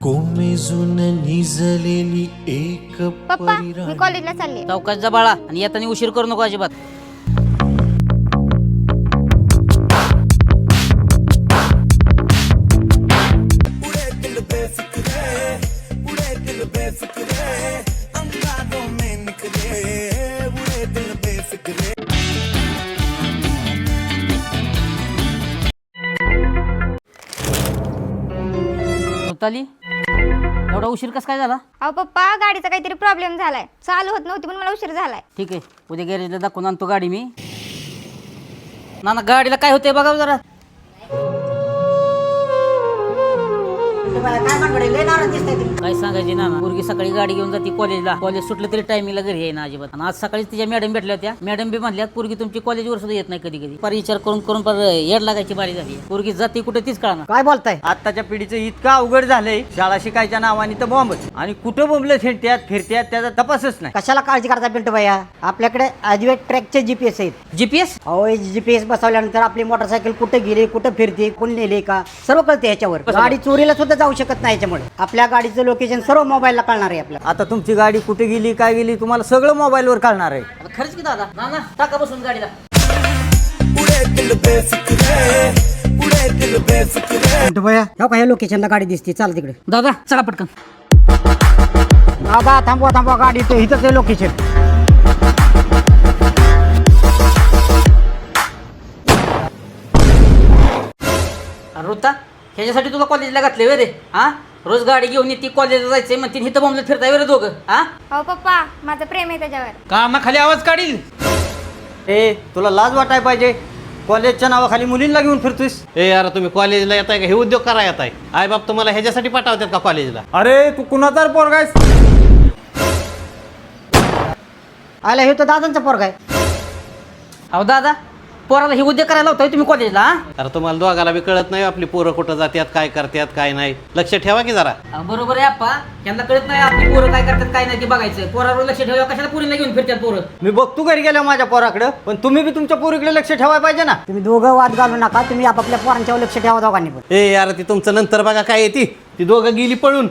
कोमेजून निजलेली एक पप्पा मी कॉलेजला चालले. चौकात जा बाळा आणि येताना उशीर करू नको अजिबात. रुताली, एवढा उशीर कस काय झाला? अहो पप्पा गाडीचा काहीतरी प्रॉब्लेम झालाय, चालू होत नव्हती पण मला उशीर झालाय. ठीक आहे, उद्या गॅरेजला दाखवून आणतो गाडी मी. ना गाडीला काय होतंय बघा जरा. काय सांगायचे ना, पोरगी सकाळी गाडी घेऊन जाते कॉलेजला, कॉलेज सुटलं तरी टायमिंगला घरी आहे ना अजिबात. आणि आज सकाळी तिच्या मॅडम भेटल्या होत्या, मॅडम बी म्हणल्यात पोरगी तुमची कॉलेजवर सुद्धा येत नाही कधी कधी. पर विचार करून करून पर येड लागायची बारी झाली. पोरगी जाते कुठे तीच कळणार. काय बोलताय? आताच्या पिढीचं इतकं अवघड झालंय, शाळा शिकायच्या नावाने तर बॉम्बच. आणि कुठं बोंबलं फिरत्यात त्याचा तपासच नाही. कशाला काळजी करता पिंटू भैया? आपल्याकडे अजिबात ट्रॅकचे जीपीएस आहेत. जीपीएस? अहो जीपीएस बसवल्यानंतर आपली मोटरसायकल कुठे गेली, कुठे फिरते, कोण नेले का, सर्व कळते याच्यावर. गाडी चोरीला सुद्धा जाऊ शकत नाही याच्यामुळे. आपल्या गाडीचं लोकेशन सर्व मोबाईलला कळणार आहे आपल्याला. आता तुमची गाडी कुठे गेली, काय गेली, तुम्हाला सगळं मोबाईलवर कळणार आहे. आता खरंच की दादा? ना टाका बसून गाडीला. पिंटू भैया हो का, ह्या लोकेशनला गाडी दिसते, चाल तिकडे. दादा चला पटकन. बाबा थांबवा गाडी इथंच आहे लोकेशन. रुता, ह्याच्यासाठी तुला कॉलेजला घातले वे रे? हा, रोज गाडी घेऊन येते, कॉलेजला जायचंय म्हणते, इथं बॉम्बला फिरताय वे दोघं. हा, अहो पप्पा माझं प्रेम आहे त्याच्यावर. कानाखाली आवाज काढील. ए तुला लाज वाटाय पाहिजे, कॉलेजच्या नावाखाली मुलींना घेऊन फिरतोयस. ए यार, तुम्ही कॉलेजला येताय का? हे उद्योग करा येताय? आई बाप तुम्हाला ह्याच्यासाठी पाठवतात का कॉलेजला? अरे तू कुणाचा पोरगा आहेस? आला हे तर दादांचा पोरगा आहे. अहो दादा, पोराला हे उद्योग करायला होता तुम्ही कॉलेजला? हा, अरे तुम्हाला दोघाला बी कळत नाही आपली पोरं कुठं जातात, काय करतात, काय नाही. लक्ष ठेवा की जरा. बरोबर आहे आप्पा, त्यांना कळत नाही आपली पोरं काय करतात काय नाही ते बघायचं. पोरावर लक्ष ठेवा, कशाला पोरीला घेऊन फिरतात पोरं? मी बघतो घरी गेल्या माझ्या पोराकडे, पण तुम्ही बी तुमच्या पोरीकडे लक्ष ठेवायला पाहिजे ना. तुम्ही दोघं वाद घालू नका, तुम्ही आपापल्या पोरांच्यावर लक्ष ठेवा दोघांनी पण. ए यार, ती तुमचं नंतर बघा काय येते. ती दोघं गेली पळून.